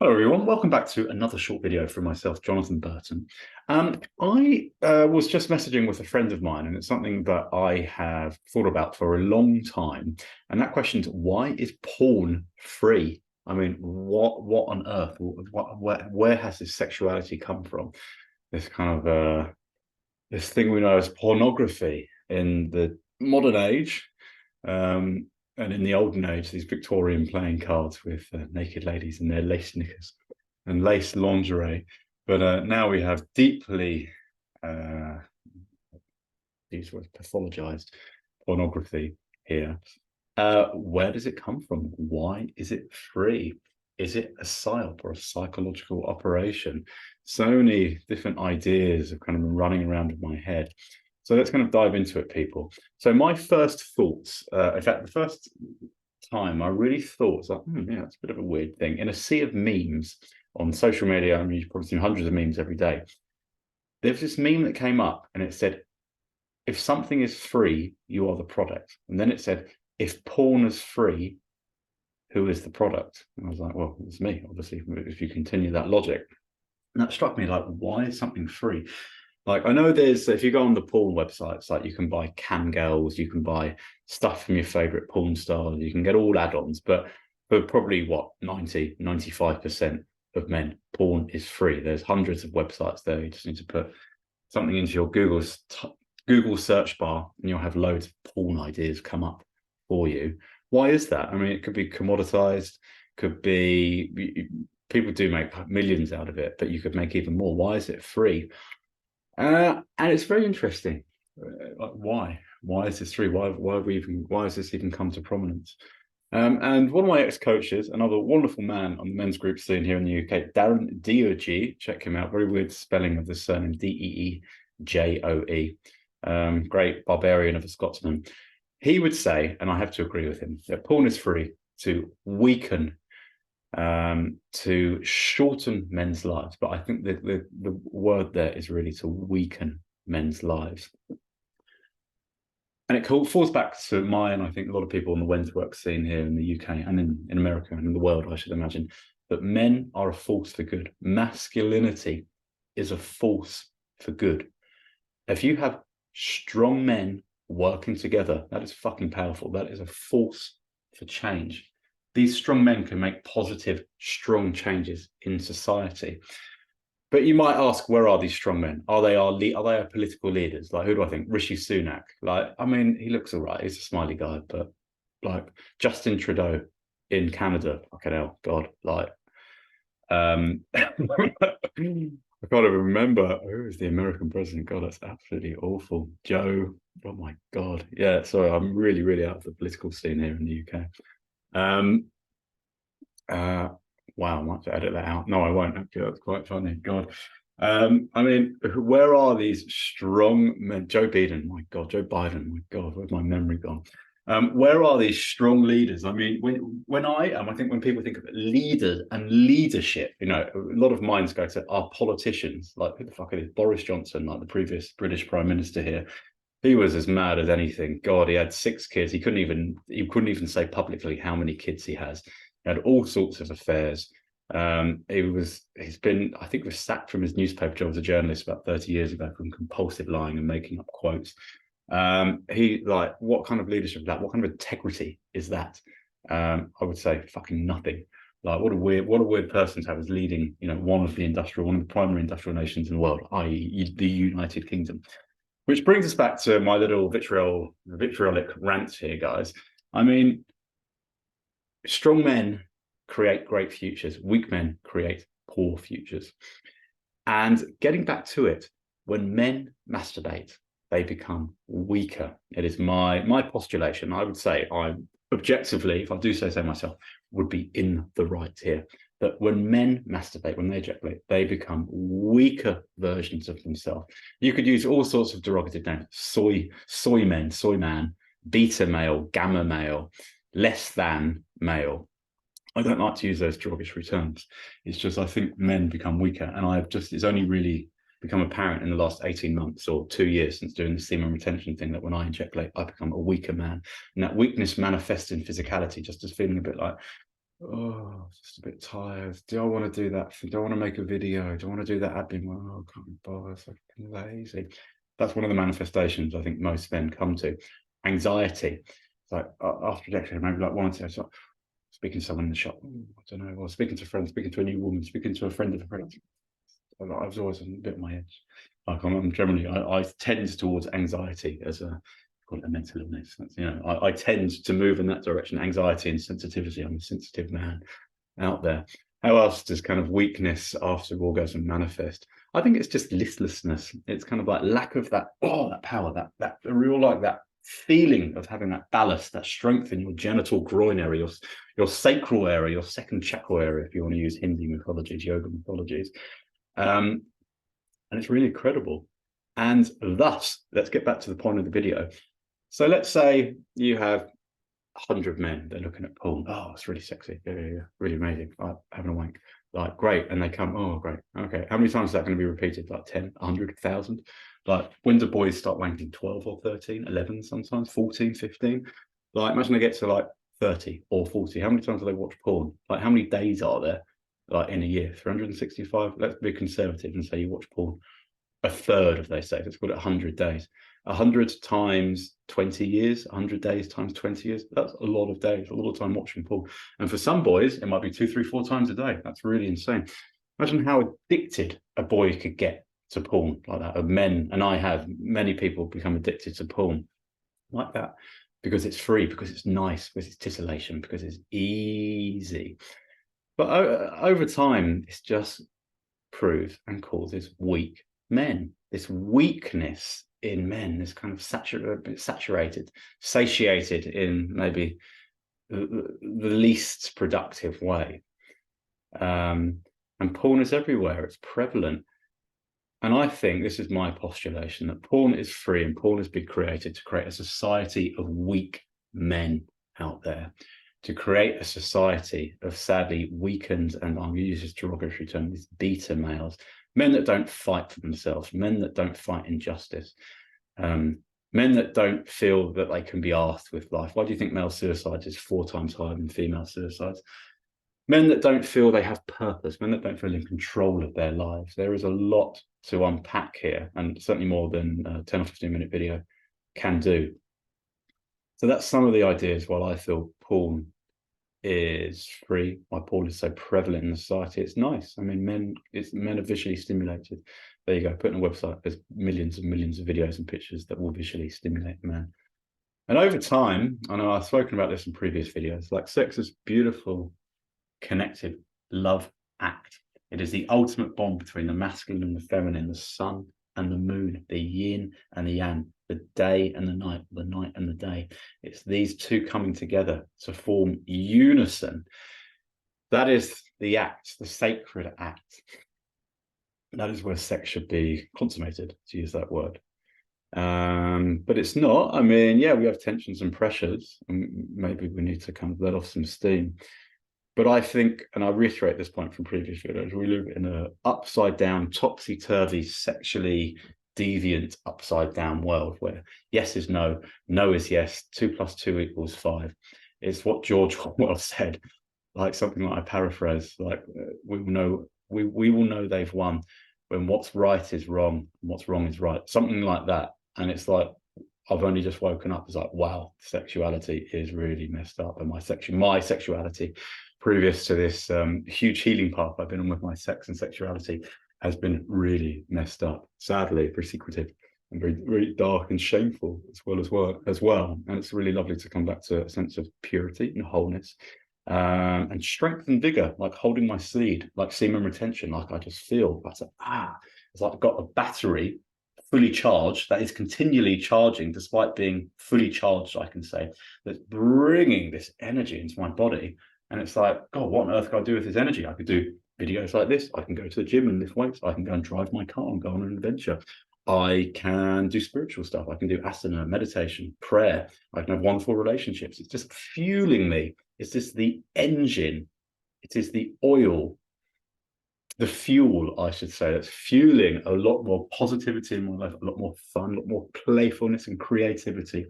Hello everyone, welcome back to another short video from myself, Jonathan Burton. I was just messaging with a friend of mine, and it's something that I have thought about for a long time. And that question is, why is porn free? I mean, what on earth? Where has this sexuality come from? This kind of this thing we know as pornography in the modern age. And in the olden age, these Victorian playing cards with naked ladies in their lace knickers and lace lingerie. But now we have deeply, these words, pathologized pornography here. Where does it come from? Why is it free? Is it a psyop or a psychological operation? So many different ideas have kind of been running around in my head. So let's kind of dive into it, people. So my first thoughts, in fact, the first time I really thought, like, yeah, it's a bit of a weird thing. In a sea of memes on social media, I mean, you've probably seen hundreds of memes every day. There's this meme that came up and it said, if something is free, you are the product. And then it said, if porn is free, who is the product? And I was like, well, it's me, obviously, if you continue that logic. And that struck me like, why is something free? Like, I know there's, if you go on the porn websites, like you can buy cam girls, you can buy stuff from your favorite porn stars, you can get all add-ons, but for probably what, 95% of men, porn is free. There's hundreds of websites there. You just need to put something into your Google search bar and you'll have loads of porn ideas come up for you. Why is that? I mean, it could be commoditized, could be, people do make millions out of it, but you could make even more. Why is it free? And it's very interesting. Like, why? Why is this free? Why has this even come to prominence? And one of my ex-coaches, another wonderful man on the men's group scene here in the UK, Darren Deojoe, check him out. Very weird spelling of the surname, Deejoe. Great barbarian of a Scotsman. He would say, and I have to agree with him, that porn is free to weaken, to shorten men's lives. But I think the word there is really to weaken men's lives. And it falls back to and I think a lot of people in the men's work scene here in the UK and in America and in the world, I should imagine, that men are a force for good. Masculinity is a force for good. If you have strong men working together, that is fucking powerful. That is a force for change. These strong men can make positive, strong changes in society. But you might ask, where are these strong men? Are they our political leaders? Like, who do I think? Rishi Sunak. Like, I mean, he looks all right. He's a smiley guy, but like Justin Trudeau in Canada, fucking hell, God, like, I can't even remember who is the American president. God, that's absolutely awful. Joe. Oh my God. Yeah, sorry, I'm really, really out of the political scene here in the UK. Wow, I might have to edit that out. No, I won't. Actually, that's quite funny. God. I mean, where are these strong men? Joe Biden, my God, Joe Biden, my God, where's my memory gone? Where are these strong leaders? I mean, I think when people think of leaders and leadership, you know, a lot of minds go to our politicians. Like, who the fuck is Boris Johnson, like the previous British Prime Minister here? He was as mad as anything. God, he had 6 kids. He couldn't even say publicly how many kids he has. He had all sorts of affairs. I think, was sacked from his newspaper job as a journalist about 30 years ago from compulsive lying and making up quotes. What kind of leadership is that? What kind of integrity is that? I would say fucking nothing. Like, what a weird person to have as leading, you know, one of the primary industrial nations in the world, i.e. the United Kingdom. Which brings us back to my little vitriolic rant here, guys. I mean, strong men create great futures. Weak men create poor futures. And getting back to it, when men masturbate, they become weaker. It is my postulation. I would say I'm objectively, if I do say so myself, would be in the right here. That when men masturbate, when they ejaculate, they become weaker versions of themselves. You could use all sorts of derogative names: soy man, beta male, gamma male, less than male. I don't like to use those derogatory terms. It's just, I think men become weaker, and it's only really become apparent in the last 18 months or 2 years since doing the semen retention thing that when I ejaculate, I become a weaker man. And that weakness manifests in physicality, just as feeling a bit like oh, just a bit tired. Do I want to do that? Do I want to make a video? Do I want to do that admin? Oh, I can't be bothered. So fucking lazy. That's one of the manifestations I think most men come to. Anxiety. It's like after rejection, maybe like one or two. So speaking to someone in the shop, I don't know, or speaking to friends, speaking to a new woman, speaking to a friend of a friend. I was always a bit on my edge. Like I'm generally, I tend towards anxiety as a call it a mental illness. That's, you know, I tend to move in that direction. Anxiety and sensitivity. I'm a sensitive man out there. How else does kind of weakness after orgasm manifest? I think it's just listlessness. It's kind of like lack of that, that power, that real like that feeling of having that ballast, that strength in your genital groin area, your sacral area, your second chakra area, if you want to use Hindi mythologies, yoga mythologies. And it's really incredible. And thus, let's get back to the point of the video. So let's say you have 100 men, they're looking at porn. Oh, it's really sexy. Yeah, yeah, yeah. Really amazing. Like having a wank. Like, great. And they come, oh, great. Okay. How many times is that going to be repeated? Like 10, 100, 1,000? Like, when do boys start wanking? 12 or 13, 11 sometimes, 14, 15? Like, imagine they get to like 30 or 40. How many times do they watch porn? Like, how many days are there? Like in a year, 365. Let's be conservative and say you watch porn a third of those days. Let's call it 100 days. 100 times 20 years, 100 days times 20 years. That's a lot of days, a lot of time watching porn. And for some boys, it might be 2, 3, 4 times a day. That's really insane. Imagine how addicted a boy could get to porn like that. Of men, and I have many people become addicted to porn like that because it's free, because it's nice, because it's titillation, because it's easy. But over time, it's just proves and causes weak men. This weakness in men is kind of saturated, satiated in maybe the least productive way. And porn is everywhere, it's prevalent. And I think this is my postulation that porn is free and porn has been created to create a society of weak men out there, to create a society of sadly weakened, and I'm going to use this derogatory term, these beta males, men that don't fight for themselves, men that don't fight injustice, men that don't feel that they can be arsed with life. Why do you think male suicide is 4 times higher than female suicides? Men that don't feel they have purpose, men that don't feel in control of their lives. There is a lot to unpack here, and certainly more than a 10 or 15-minute video can do. So that's some of the ideas while I feel porn is free, why porn is so prevalent in society. It's nice. I mean, men are visually stimulated. There you go, put on a website, there's millions and millions of videos and pictures that will visually stimulate a man. And over time, I know I've spoken about this in previous videos, like sex is beautiful, connected love act. It is the ultimate bond between the masculine and the feminine, the sun and the moon, the yin and the yang, the day and the night and the day. It's these two coming together to form unison. That is the act, the sacred act. That is where sex should be consummated, to use that word. But it's not. I mean, yeah, we have tensions and pressures, and maybe we need to kind of let off some steam. But I think, and I reiterate this point from previous videos, we live in an upside down, topsy-turvy, sexually deviant, upside down world where yes is no, no is yes, 2 + 2 = 5. It's what George Orwell said, like something like I paraphrase, like we will know they've won when what's right is wrong and what's wrong is right, something like that. And it's like, I've only just woken up. It's like, wow, sexuality is really messed up. And my sexuality, previous to this huge healing path I've been on with my sex and sexuality, has been really messed up. Sadly, very secretive and very, very dark and shameful as well. And it's really lovely to come back to a sense of purity and wholeness, and strength and vigor, like holding my seed, like semen retention, like I just feel that's it's like I've got a battery fully charged that is continually charging despite being fully charged, I can say, that's bringing this energy into my body. And it's like, God, what on earth can I do with this energy? I could do videos like this. I can go to the gym and lift weights. I can go and drive my car and go on an adventure. I can do spiritual stuff. I can do asana, meditation, prayer. I can have wonderful relationships. It's just fueling me. It's just the engine. It is the oil, the fuel, I should say, that's fueling a lot more positivity in my life, a lot more fun, a lot more playfulness and creativity.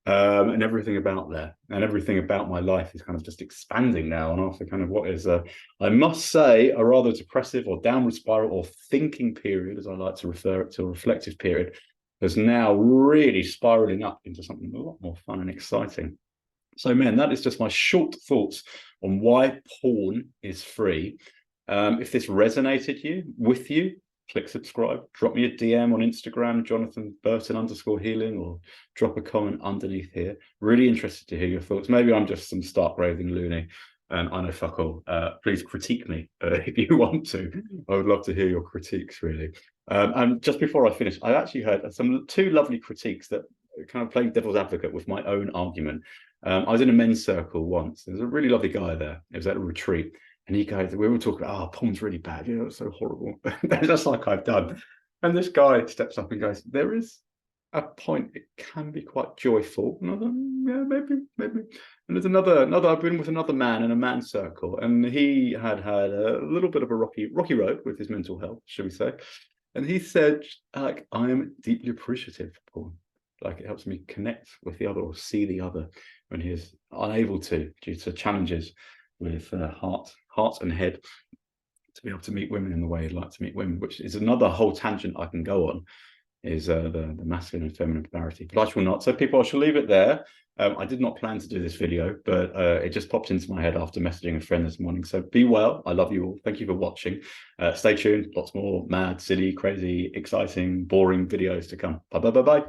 And everything about there and everything about my life is kind of just expanding now. And after kind of what is, I must say, a rather depressive or downward spiral or thinking period, as I like to refer it to, a reflective period, is now really spiraling up into something a lot more fun and exciting. So, man, that is just my short thoughts on why porn is free. If this resonated with you, click subscribe. Drop me a DM on Instagram, Jonathan Burton _healing, or drop a comment underneath here. Really interested to hear your thoughts. Maybe I'm just some stark raving loony and I know fuck all. Please critique me if you want to. I would love to hear your critiques, really. And just before I finish, I actually heard two lovely critiques that kind of playing devil's advocate with my own argument. I was in a men's circle once. There's a really lovely guy there. It was at a retreat. And he goes, we were talking, oh, porn's really bad. You know, it's so horrible. Just like I've done. And this guy steps up and goes, there is a point. It can be quite joyful. And I thought, yeah, maybe. And there's another. I've been with another man in a man's circle, and he had a little bit of a rocky road with his mental health, should we say? And he said, like, I am deeply appreciative of porn. Like, it helps me connect with the other or see the other when he is unable to due to challenges with heart and head, to be able to meet women in the way he'd like to meet women, which is another whole tangent I can go on, is the masculine and feminine polarity. But I shall not. So people, I shall leave it there. I did not plan to do this video, but it just popped into my head after messaging a friend this morning. So be well. I love you all. Thank you for watching. Stay tuned. Lots more mad, silly, crazy, exciting, boring videos to come. Bye.